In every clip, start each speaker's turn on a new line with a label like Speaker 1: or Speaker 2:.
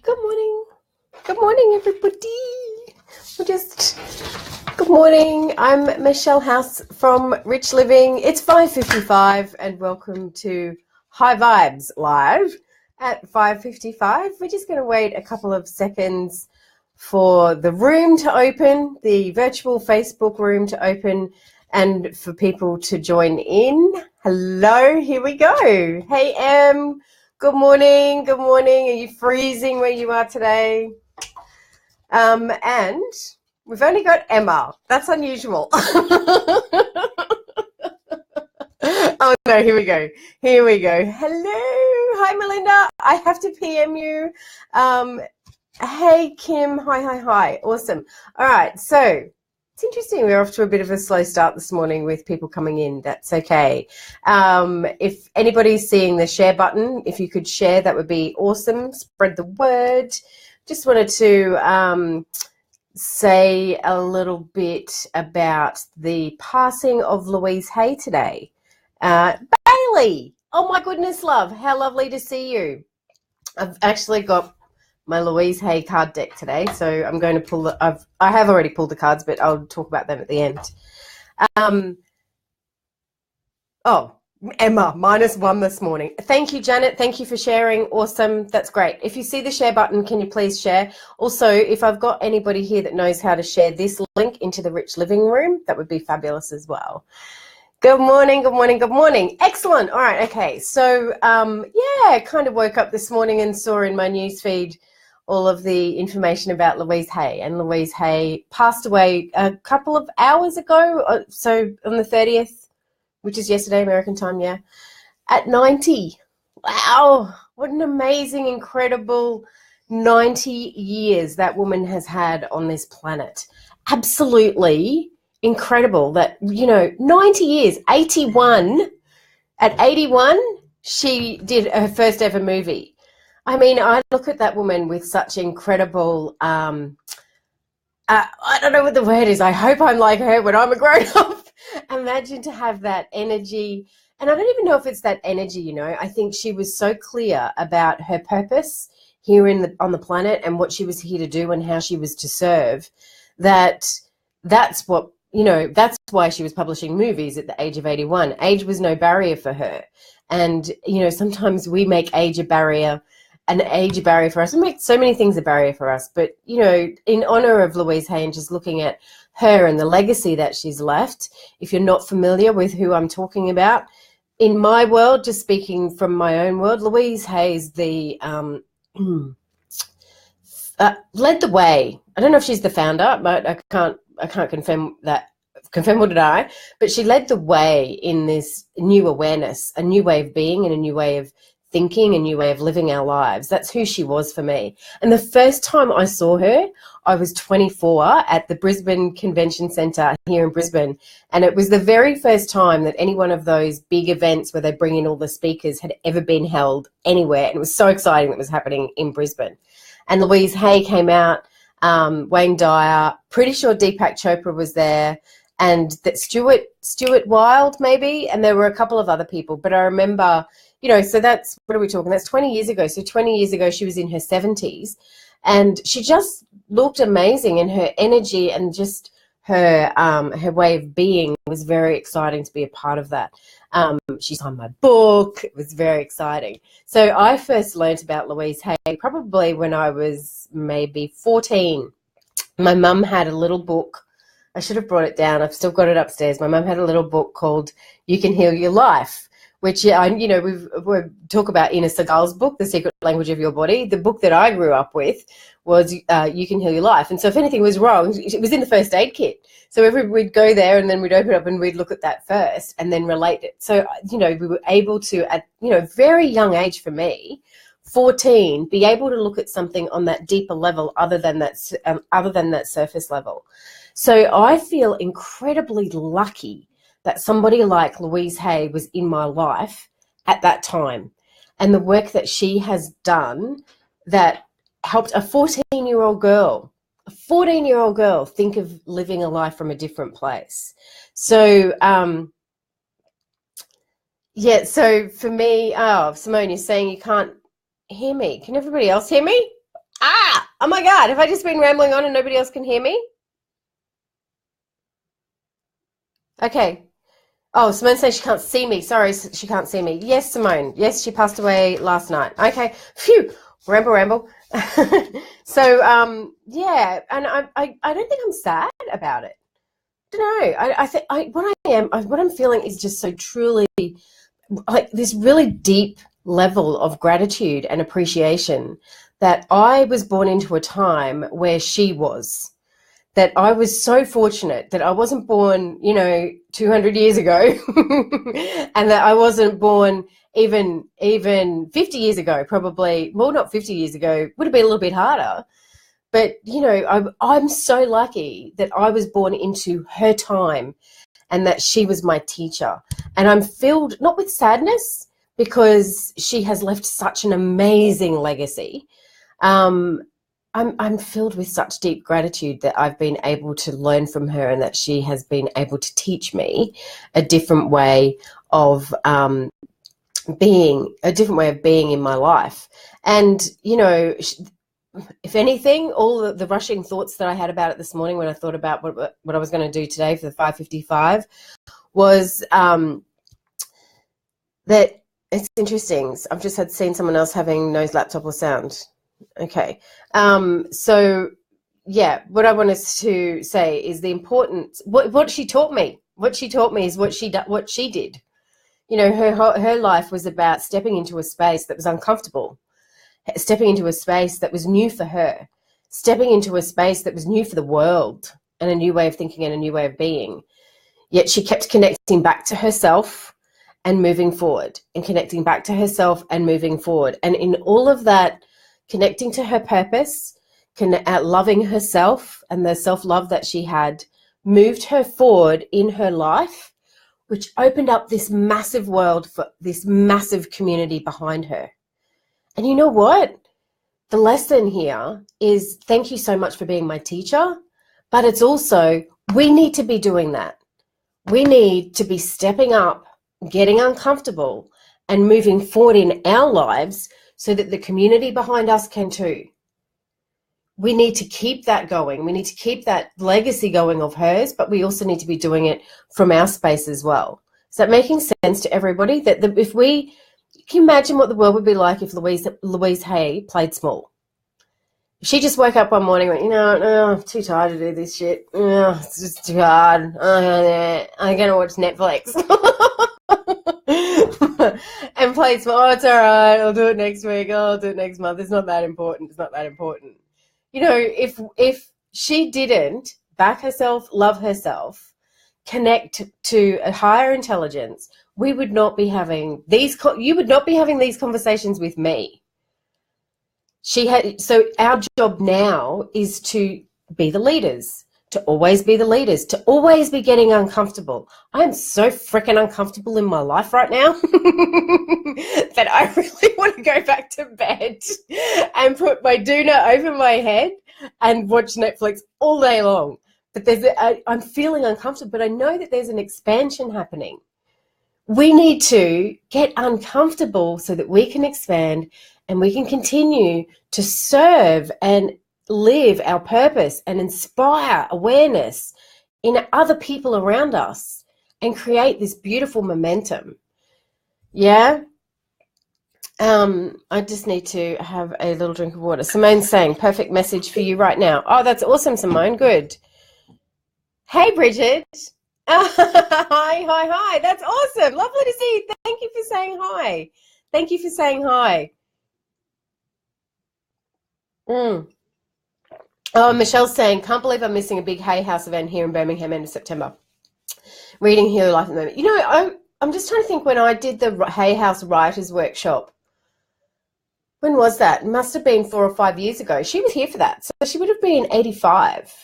Speaker 1: Good morning. Good morning, everybody. Good morning. I'm Michelle House from Rich Living. It's 5:55 and welcome to High Vibes Live at 5:55. We're just going to wait a couple of seconds for the room to open, the virtual Facebook room to open, and for people to join in. Hello, here we go. Hey, Em. Good morning. Good morning. Are you freezing where you are today? And we've only got Emma. That's unusual. Oh, no, here we go. Here we go. Hello. Hi, Melinda. I have to PM you. Hey, Kim. Hi. Awesome. All right. So it's interesting. We're off to a bit of a slow start this morning with people coming in. That's okay. If anybody's seeing the share button, if you could share, that would be awesome. Spread the word. Just wanted to say a little bit about the passing of Louise Hay today. Bailey, oh my goodness, love, how lovely to see you. I've actually got my Louise Hay card deck today, so I'm going to pull I have already pulled the cards, but I'll talk about them at the end. Emma, -1 this morning. Thank you, Janet. Thank you for sharing. Awesome. That's great. If you see the share button, can you please share? Also, if I've got anybody here that knows how to share this link into the Rich Living Room, that would be fabulous as well. Good morning. Excellent. All right. Okay. So, kind of woke up this morning and saw in my newsfeed all of the information about Louise Hay. And Louise Hay passed away a couple of hours ago. So on the 30th, which is yesterday, American time, at 90. Wow. What an amazing, incredible 90 years that woman has had on this planet. Absolutely incredible that, 90 years, 81. At 81, she did her first ever movie. I mean, I look at that woman with such incredible, I don't know what the word is. I hope I'm like her when I'm a grown-up. Imagine to have that energy. And I don't even know if it's that energy, I think she was so clear about her purpose here on the planet and what she was here to do and how she was to serve, that's what, that's why she was publishing movies at the age of 81. Age was no barrier for her. And, sometimes we make age a barrier for us. We make so many things a barrier for us. But, in honor of Louise Hay and just looking at her and the legacy that she's left, if you're not familiar with who I'm talking about, in my world, just speaking from my own world, Louise Hay is the led the way. I don't know if she's the founder, but I can't confirm what did I, but she led the way in this new awareness, a new way of being and a new way of thinking, a new way of living our lives. That's who she was for me. And the first time I saw her, I was 24 at the Brisbane Convention Centre here in Brisbane. And it was the very first time that any one of those big events where they bring in all the speakers had ever been held anywhere. And it was so exciting that it was happening in Brisbane. And Louise Hay came out, Wayne Dyer, pretty sure Deepak Chopra was there, and that Stuart Wilde maybe, and there were a couple of other people. But I remember, so that's, what are we talking? That's 20 years ago. So 20 years ago, she was in her 70s, and she just looked amazing, and her energy and just her way of being was very exciting to be a part of that. She signed my book. It was very exciting. So I first learned about Louise Hay probably when I was maybe 14. My mum had a little book. I should have brought it down. I've still got it upstairs. My mum had a little book called You Can Heal Your Life, which, we talk about Ina Segal's book, The Secret Language of Your Body. The book that I grew up with was You Can Heal Your Life. And so if anything was wrong, it was in the first aid kit. So we'd go there and then we'd open it up and we'd look at that first and then relate it. So, we were able to, at, very young age for me, 14, be able to look at something on that deeper level other than that surface level. So I feel incredibly lucky that somebody like Louise Hay was in my life at that time, and the work that she has done that helped a 14-year-old girl think of living a life from a different place. So, so for me, Simone, you're saying you can't hear me. Can everybody else hear me? Oh my God, have I just been rambling on and nobody else can hear me? Okay. Oh, Simone says she can't see me. Sorry, she can't see me. Yes, Simone. Yes, she passed away last night. Okay. Phew. Ramble. So, yeah, and I don't think I'm sad about it. I don't know. I think what I'm feeling is just so truly like this really deep level of gratitude and appreciation that I was born into a time where she was, that I was so fortunate that I wasn't born, 200 years ago, and that I wasn't born even 50 years ago, probably. Well, not 50 years ago, would have been a little bit harder. But I'm so lucky that I was born into her time, and that she was my teacher. And I'm filled not with sadness because she has left such an amazing legacy. I'm filled with such deep gratitude that I've been able to learn from her, and that she has been able to teach me a different way of being in my life. And if anything, all the rushing thoughts that I had about it this morning when I thought about what I was going to do today for the 5:55 was that it's interesting. I've just seen someone else having noise laptop or sound. Okay. So yeah, what I wanted to say is the importance, what she taught me. What she taught me is what she did. Her life was about stepping into a space that was uncomfortable, stepping into a space that was new for her, stepping into a space that was new for the world, and a new way of thinking and a new way of being. Yet she kept connecting back to herself and moving forward, and connecting back to herself and moving forward. And in all of that, connecting to her purpose, loving herself, and the self-love that she had moved her forward in her life, which opened up this massive world for this massive community behind her. And you know what? The lesson here is, thank you so much for being my teacher, but it's also, we need to be doing that. We need to be stepping up, getting uncomfortable, and moving forward in our lives so that the community behind us can too. We need to keep that going. We need to keep that legacy going of hers, but we also need to be doing it from our space as well. Is that making sense to everybody? That if we can you imagine what the world would be like if Louise Hay played small? She just woke up one morning and went, I'm too tired to do this shit. It's just too hard. I'm going to watch Netflix. And played small. Oh, it's all right. I'll do it next week. I'll do it next month. It's not that important. It's not that important. If she didn't back herself, love herself, connect to a higher intelligence, we would not be having you would not be having these conversations with me. So our job now is to be the leaders, to always be the leaders, to always be getting uncomfortable. I'm so freaking uncomfortable in my life right now that I really want to go back to bed and put my doona over my head and watch Netflix all day long. But I'm feeling uncomfortable, but I know that there's an expansion happening. We need to get uncomfortable so that we can expand and we can continue to serve and live our purpose and inspire awareness in other people around us and create this beautiful momentum. Yeah. I just need to have a little drink of water. Simone's saying, perfect message for you right now. Oh, that's awesome, Simone. Good. Hey, Bridget. Hi. That's awesome. Lovely to see you. Thank you for saying hi. Thank you for saying hi. Oh, Michelle's saying, can't believe I'm missing a big Hay House event here in Birmingham end of September. Reading Heal Life at the moment. I'm just trying to think when I did the Hay House Writers Workshop. When was that? It must have been 4 or 5 years ago. She was here for that. So she would have been 85.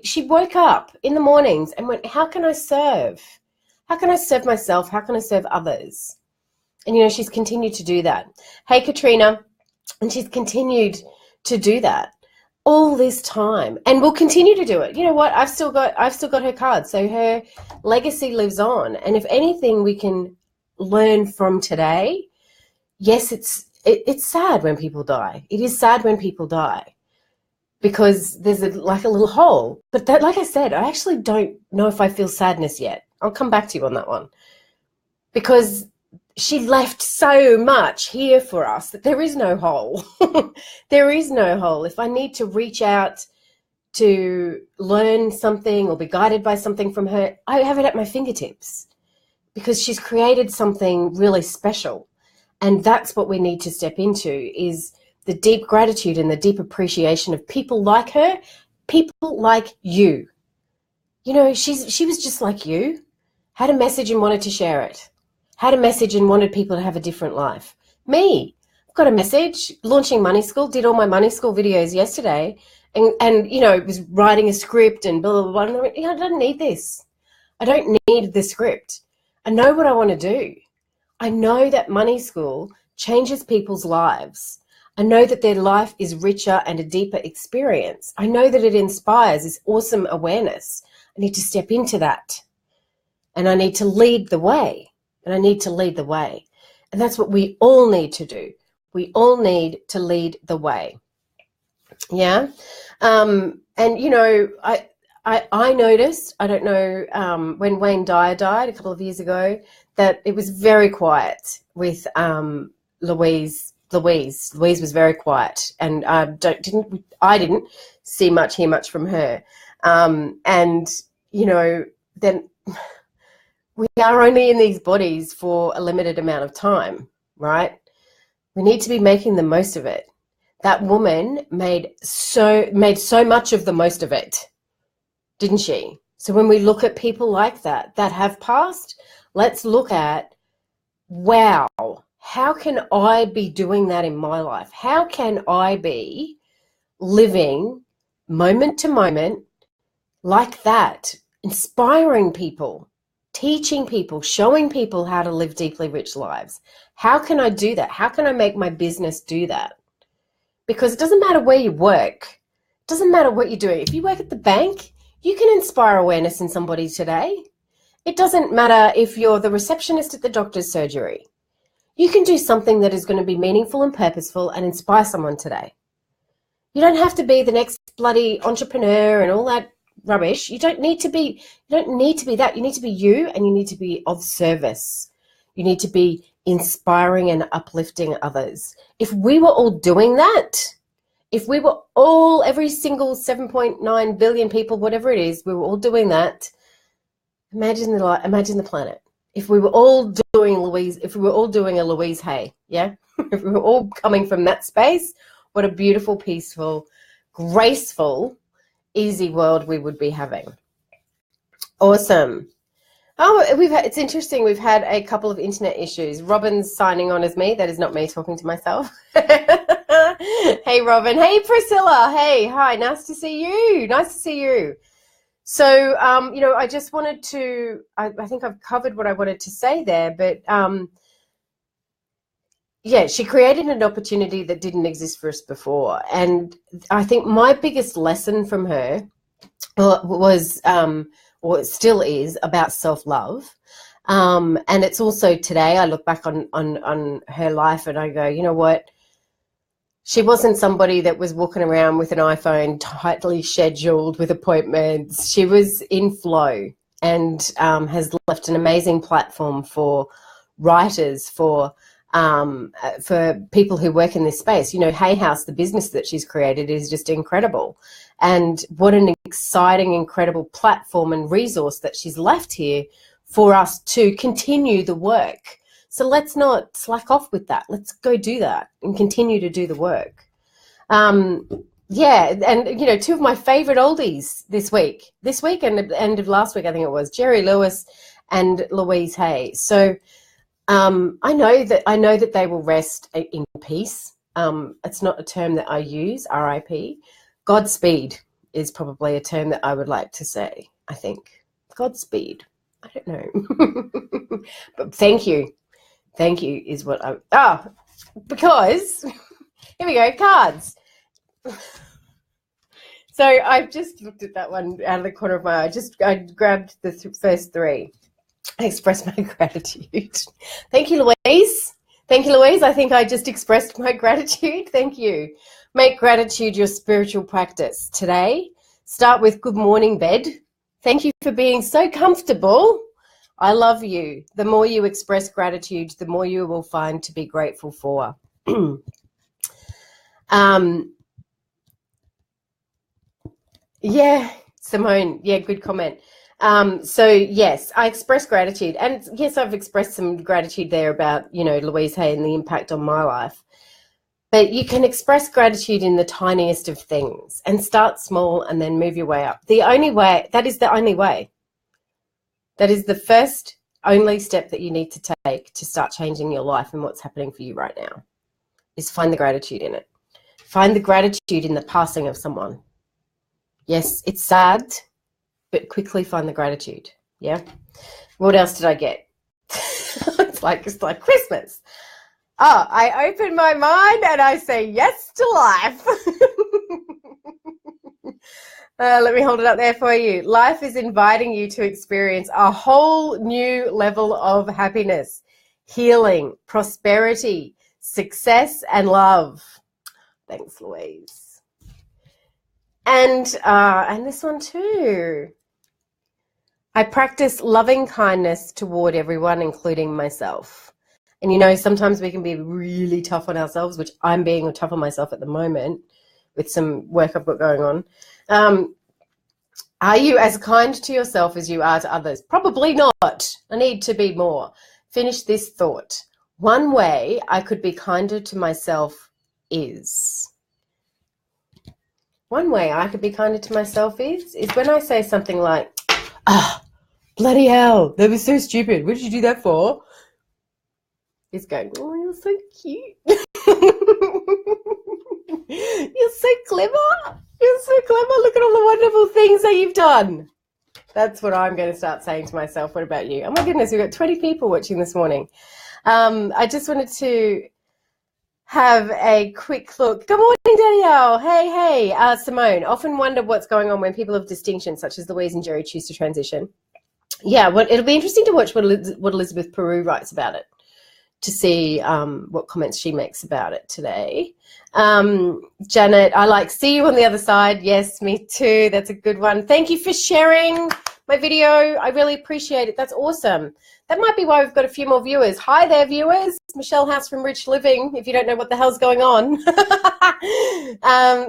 Speaker 1: She woke up in the mornings and went, how can I serve? How can I serve myself? How can I serve others? And, she's continued to do that. Hey, Katrina. And she's continued to do that all this time and will continue to do it. You know what? I've still got her card. So her legacy lives on. And if anything we can learn from today, yes, it's sad when people die. It is sad when people die because there's like a little hole. But that, like I said, I actually don't know if I feel sadness yet. I'll come back to you on that one, because she left so much here for us that there is no hole. There is no hole. If I need to reach out to learn something or be guided by something from her, I have it at my fingertips, because she's created something really special. And that's what we need to step into, is the deep gratitude and the deep appreciation of people like her, people like you. You know, she was just like you, had a message and wanted to share it, had a message and wanted people to have a different life. Me, I've got a message, launching Money School, did all my Money School videos yesterday, and you know, was writing a script and blah, blah, blah. And I went, I don't need this. I don't need the script. I know what I want to do. I know that Money School changes people's lives. I know that their life is richer and a deeper experience. I know that it inspires this awesome awareness. I need to step into that. And I need to lead the way. And I need to lead the way. And that's what we all need to do. We all need to lead the way. Yeah. And, you know, I noticed, I don't know, when Wayne Dyer died a couple of years ago, that it was very quiet with Louise. Louise was very quiet, and I didn't see much, hear much from her. And, you know, then we are only in these bodies for a limited amount of time, right? We need to be making the most of it. That woman made so much of the most of it, didn't she? So when we look at people like that have passed, let's look at, wow, how can I be doing that in my life? How can I be living moment to moment like that, inspiring people, teaching people, showing people how to live deeply rich lives? How can I do that? How can I make my business do that? Because it doesn't matter where you work. It doesn't matter what you're doing. If you work at the bank, you can inspire awareness in somebody today. It doesn't matter if you're the receptionist at the doctor's surgery. You can do something that is going to be meaningful and purposeful and inspire someone today. You don't have to be the next bloody entrepreneur and all that rubbish. You don't need to be that. You need to be you, and you need to be of service. You need to be inspiring and uplifting others. If we were all doing that, if we were all, every single 7.9 billion people, whatever it is, we were all doing that, imagine the planet. If we were all doing a Louise Hay, yeah? If we were all coming from that space, what a beautiful, peaceful, graceful, easy world we would be having. Awesome. Oh, it's interesting. We've had a couple of internet issues. Robin's signing on as me. That is not me talking to myself. Hey, Robin. Hey, Priscilla. Hey, hi. Nice to see you. Nice to see you. So, you know, I just wanted to, I think I've covered what I wanted to say there, but yeah, she created an opportunity that didn't exist for us before. And I think my biggest lesson from her was, or it still is, about self-love. And it's also today, I look back on her life and I go, you know what? She wasn't somebody that was walking around with an iPhone tightly scheduled with appointments. She was in flow, and has left an amazing platform for writers, for people who work in this space. You know, Hay House, the business that she's created, is just incredible. And what an exciting, incredible platform and resource that she's left here for us to continue the work. So let's not slack off with that. Let's go do that and continue to do the work. Yeah, and, you know, two of my favorite oldies this week and at the end of last week, I think it was, Jerry Lewis and Louise Hay. So I know that they will rest in peace. It's not a term that I use, RIP. Godspeed is probably a term that I would like to say, I think. Godspeed. I don't know. But thank you. Thank you is what because, here we go, cards. So I've just looked at that one out of the corner of my eye. I grabbed the first three. I express my gratitude. Thank you, Louise. Thank you, Louise. I think I just expressed my gratitude. Thank you. Make gratitude your spiritual practice. Today, start with good morning, bed. Thank you for being so comfortable. I love you. The more you express gratitude, the more you will find to be grateful for. Yeah, Simone. Yeah, good comment. So yes, I express gratitude, and yes, I've expressed some gratitude there about, Louise Hay and the impact on my life. But you can express gratitude in the tiniest of things and start small and then move your way up. That is the only way. That is the first, only step that you need to take to start changing your life and what's happening for you right now, is find the gratitude in it. Find the gratitude in the passing of someone. Yes, it's sad, but quickly find the gratitude. Yeah. What else did I get? It's like Christmas. Oh, I open my mind and I say yes to life. Let me hold it up there for you. Life is inviting you to experience a whole new level of happiness, healing, prosperity, success, and love. Thanks, Louise. And this one too. I practice loving kindness toward everyone, including myself. And sometimes we can be really tough on ourselves, which I'm being tough on myself at the moment with some work I've got going on. Are you as kind to yourself as you are to others? Probably not. I need to be more. Finish this thought. One way I could be kinder to myself is... One way I could be kinder to myself is when I say something like, bloody hell, that was so stupid. What did you do that for? He's going, oh, you're so cute. You're so clever. You're so clever. Look at all the wonderful things that you've done. That's what I'm going to start saying to myself. What about you? Oh, my goodness, we've got 20 people watching this morning. I just wanted to have a quick look. Good morning, Danielle. Hey, Simone. Often wonder what's going on when people of distinction, such as Louise and Jerry, choose to transition. Yeah, it'll be interesting to watch what Elizabeth Peru writes about it, to see what comments she makes about it today. Janet, see you on the other side. Yes, me too. That's a good one. Thank you for sharing my video. I really appreciate it. That's awesome. That might be why we've got a few more viewers. Hi there, viewers. Michelle House from Rich Living, if you don't know what the hell's going on.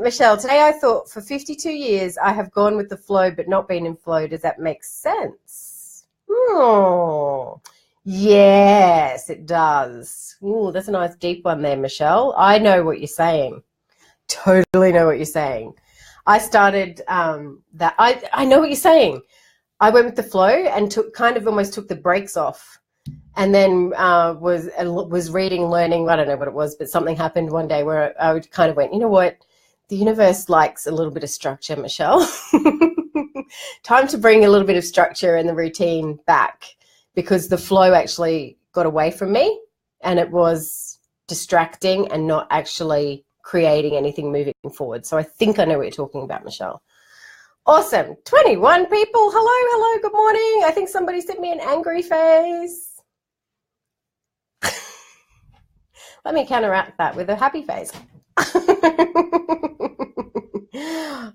Speaker 1: Michelle, today I thought for 52 years I have gone with the flow but not been in flow. Does that make sense? Oh, yes, it does. Ooh, that's a nice deep one there, Michelle. I know what you're saying. Totally know what you're saying. I started that. I know what you're saying. I went with the flow and almost took the brakes off, and then was reading, learning. I don't know what it was, but something happened one day where I kind of went, you know what? The universe likes a little bit of structure, Michelle. Time to bring a little bit of structure and the routine back, because the flow actually got away from me and it was distracting and not actually creating anything moving forward. So I think I know what you're talking about, Michelle. Awesome. 21 people. Hello, good morning. I think somebody sent me an angry face. Let me counteract that with a happy face.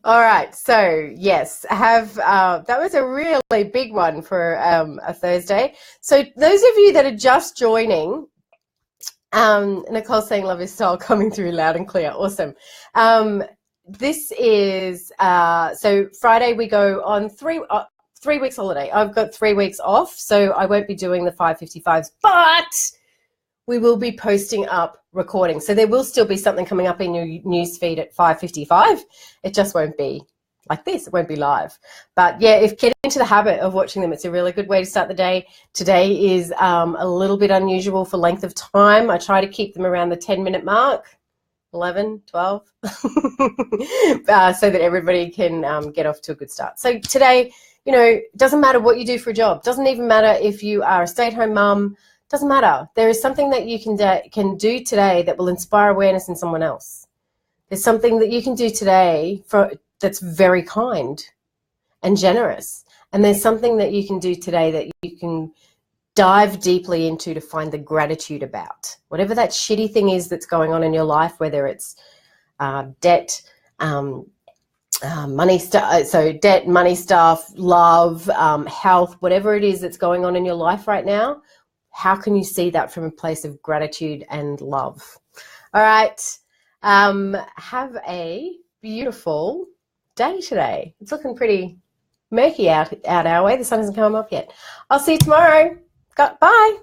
Speaker 1: All right, so yes, that was a really big one for a Thursday. So those of you that are just joining, Nicole's saying love is style coming through loud and clear. Awesome. This is so Friday we go on 3 weeks holiday. I've got 3 weeks off, so I won't be doing the 5:55s, but we will be posting up recordings. So there will still be something coming up in your news feed at 5:55. It just won't be like this. It won't be live. But yeah, get into the habit of watching them. It's a really good way to start the day. Today is a little bit unusual for length of time. I try to keep them around the 10-minute mark, 11, 12, so that everybody can get off to a good start. So today, it doesn't matter what you do for a job. Doesn't even matter if you are a stay-at-home mum. Doesn't matter. There is something that you can do today that will inspire awareness in someone else. There's something that you can do today that's very kind and generous. And there's something that you can do today that you can dive deeply into to find the gratitude about. Whatever that shitty thing is that's going on in your life, whether it's debt, money stuff, so debt, money stuff, love, health, whatever it is that's going on in your life right now, how can you see that from a place of gratitude and love? All right. Have a beautiful day today. It's looking pretty murky out our way. The sun hasn't come up yet. I'll see you tomorrow. Bye.